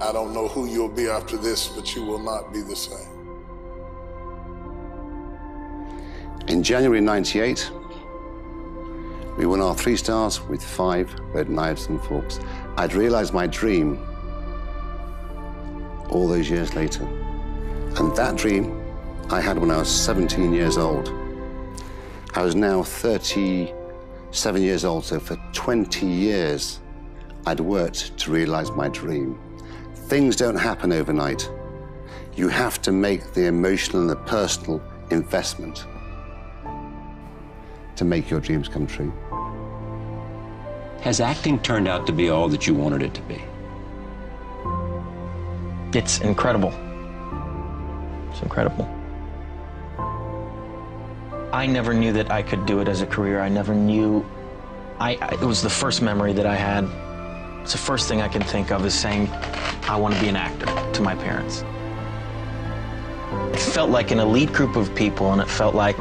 I don't know who you'll be after this, but you will not be the same. In January '98, we won our 3 stars with 5 red knives and forks. I'd realized my dream all those years later. And that dream I had when I was 17 years old. I was now 37 years old, so for 20 years, I'd worked to realize my dream. Things don't happen overnight. You have to make the emotional and the personal investment to make your dreams come true. Has acting turned out to be all that you wanted it to be? It's incredible. It's incredible. I never knew that I could do it as a career. I never knew. It was the first memory that I had. It's the first thing I can think of is saying, I want to be an actor to my parents. It felt like an elite group of people, and it felt like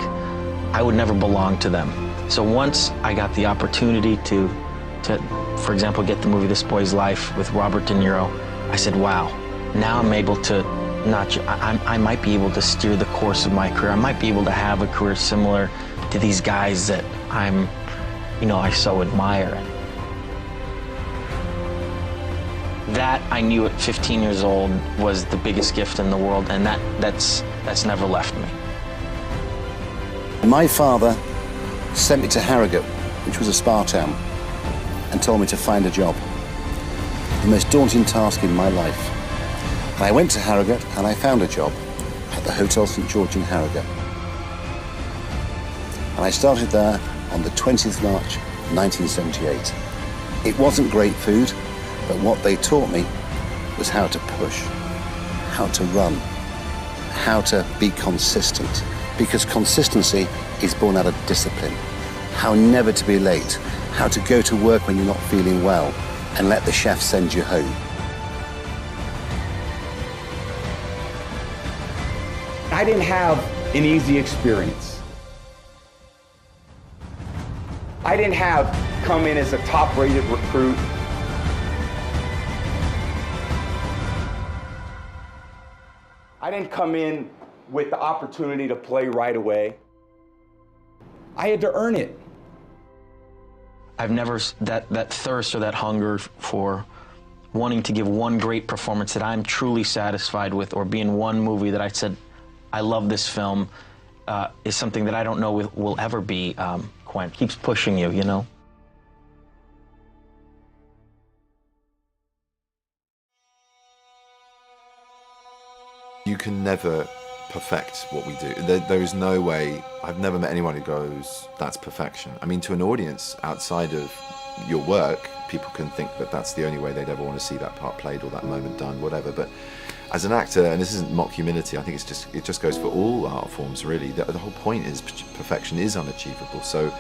I would never belong to them. So once I got the opportunity to, for example, get the movie This Boy's Life with Robert De Niro, I said, wow, now I'm able to I might be able to steer the course of my career. I might be able to have a career similar to these guys that I so admire. That I knew at 15 years old was the biggest gift in the world, and that's never left me. My father sent me to Harrogate, which was a spa town, and told me to find a job. The most daunting task in my life. And I went to Harrogate and I found a job at the Hotel St. George in Harrogate. And I started there on the 20th of March, 1978. It wasn't great food, but what they taught me was how to push, how to run, how to be consistent. Because consistency is born out of discipline. How never to be late, how to go to work when you're not feeling well, and let the chef send you home. I didn't have an easy experience. I didn't have come in as a top-rated recruit. I didn't come in with the opportunity to play right away. I had to earn it. I've never, that thirst or that hunger for wanting to give one great performance that I'm truly satisfied with, or be in one movie that I said, I love this film, is something that I don't know will ever be quite. Keeps pushing you, you know? You can never perfect what we do. There is no way. I've never met anyone who goes, that's perfection. I mean, to an audience outside of your work, people can think that that's the only way they'd ever want to see that part played or that moment done, whatever. But as an actor, and this isn't mock humility, I think it just goes for all art forms, really. The whole point is perfection is unachievable. So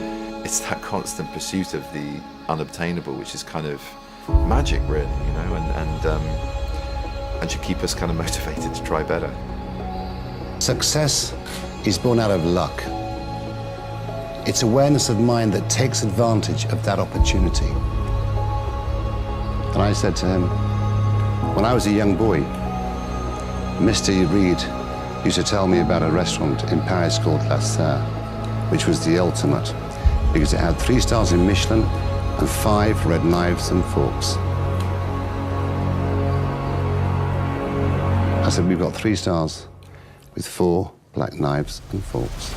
it's that constant pursuit of the unobtainable, which is kind of magic, really, you know, and should keep us kind of motivated to try better. Success is born out of luck. It's awareness of mind that takes advantage of that opportunity. And I said to him, when I was a young boy, Mr. Reed used to tell me about a restaurant in Paris called La Serre, which was the ultimate, because it had 3 stars in Michelin and 5 red knives and forks. I said, we've got 3 stars with 4 black knives and forks.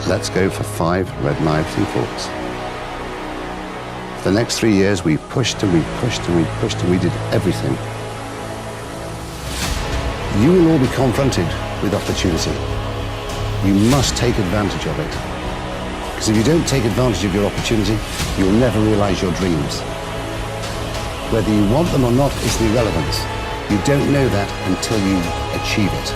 Let's go for 5 red knives and forks. For the next 3 years, we pushed and we pushed and we pushed and we did everything. You will all be confronted with opportunity. You must take advantage of it. Because if you don't take advantage of your opportunity, you will never realize your dreams. Whether you want them or not is irrelevant. You don't know that until you achieve it.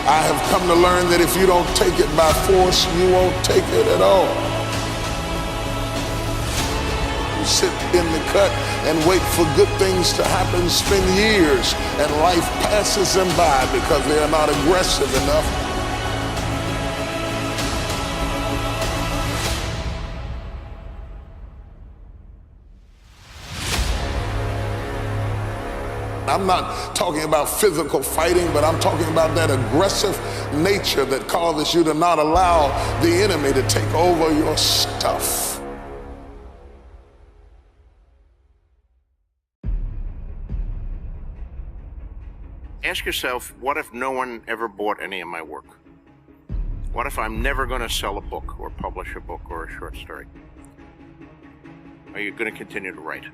I have come to learn that if you don't take it by force, you won't take it at all. You sit in the cut and wait for good things to happen, spend years, and life passes them by because they are not aggressive enough. I'm not talking about physical fighting, but I'm talking about that aggressive nature that causes you to not allow the enemy to take over your stuff. Ask yourself, what if no one ever bought any of my work? What if I'm never going to sell a book or publish a book or a short story? Are you going to continue to write?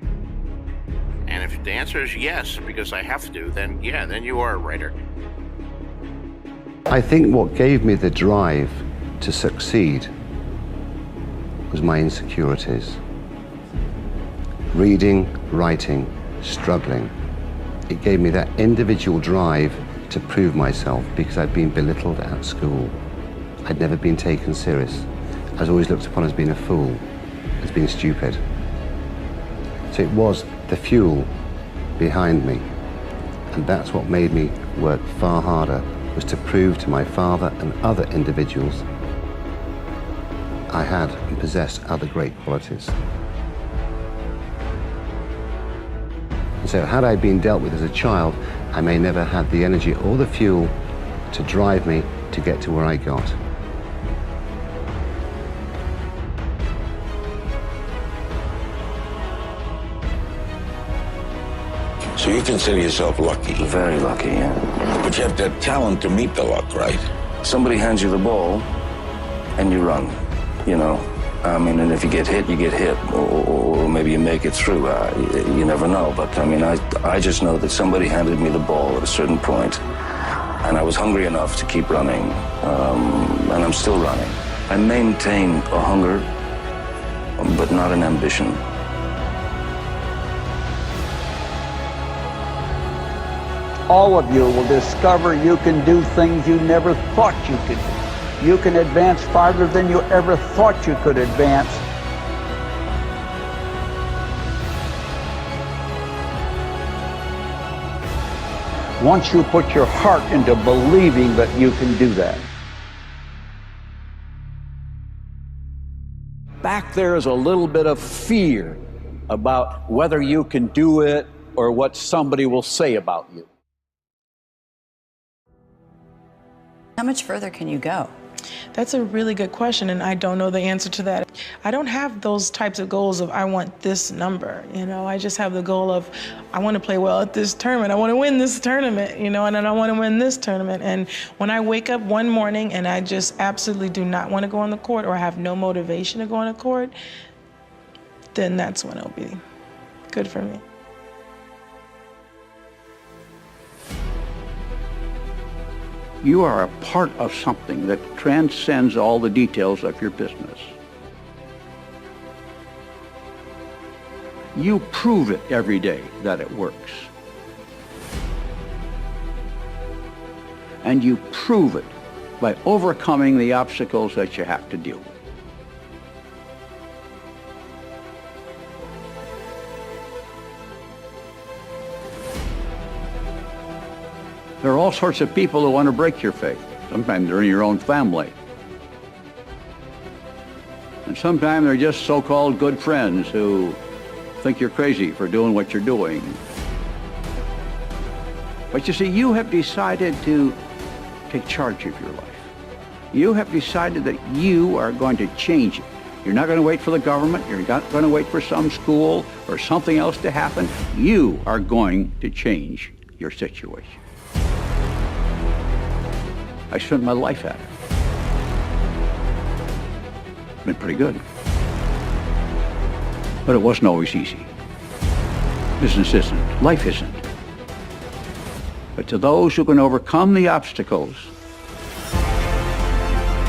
And if the answer is yes, because I have to, then yeah, then you are a writer. I think what gave me the drive to succeed was my insecurities. Reading, writing, struggling. It gave me that individual drive to prove myself because I'd been belittled at school. I'd never been taken serious. I was always looked upon as being a fool, as being stupid. So it was the fuel behind me. And that's what made me work far harder, was to prove to my father and other individuals I had and possessed other great qualities. And so had I been dealt with as a child, I may never have the energy or the fuel to drive me to get to where I got. So you consider yourself lucky? Very lucky, yeah. But you have that talent to meet the luck, right? Somebody hands you the ball, and you run, you know. I mean, and if you get hit, you get hit, or maybe you make it through. You never know. But I mean, I just know that somebody handed me the ball at a certain point, and I was hungry enough to keep running, and I'm still running. I maintain a hunger, but not an ambition. All of you will discover you can do things you never thought you could do. You can advance farther than you ever thought you could advance. Once you put your heart into believing that you can do that. Back there is a little bit of fear about whether you can do it or what somebody will say about you. How much further can you go? That's a really good question, and I don't know the answer to that. I don't have those types of goals of I want this number, you know. I just have the goal of I want to play well at this tournament. I want to win this tournament, you know, and then I want to win this tournament. And when I wake up one morning and I just absolutely do not want to go on the court or have no motivation to go on the court, then that's when it'll be good for me. You are a part of something that transcends all the details of your business. You prove it every day that it works. And you prove it by overcoming the obstacles that you have to deal with. There are all sorts of people who want to break your faith. Sometimes they're in your own family. And sometimes they're just so-called good friends who think you're crazy for doing what you're doing. But you see, you have decided to take charge of your life. You have decided that you are going to change it. You're not going to wait for the government. You're not going to wait for some school or something else to happen. You are going to change your situation. I spent my life at it. It's been pretty good. But it wasn't always easy. Business isn't. Life isn't. But to those who can overcome the obstacles,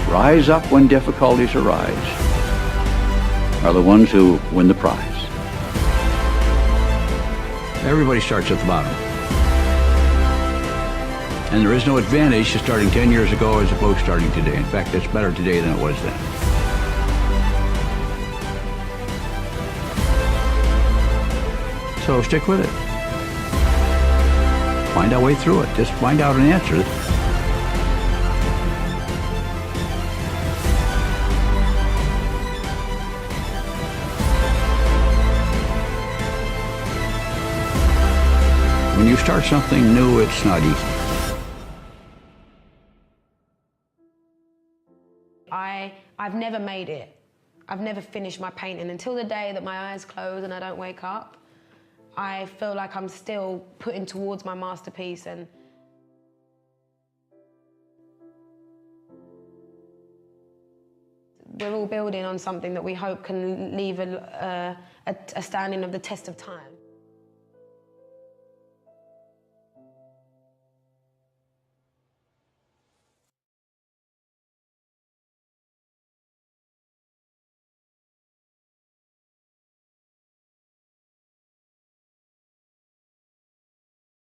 rise up when difficulties arise, are the ones who win the prize. Everybody starts at the bottom. And there is no advantage to starting 10 years ago as opposed to starting today. In fact, it's better today than it was then. So stick with it. Find our way through it. Just find out an answer. When you start something new, it's not easy. I've never made it. I've never finished my painting until the day that my eyes close and I don't wake up. I feel like I'm still putting towards my masterpiece, and we're all building on something that we hope can leave a standing of the test of time.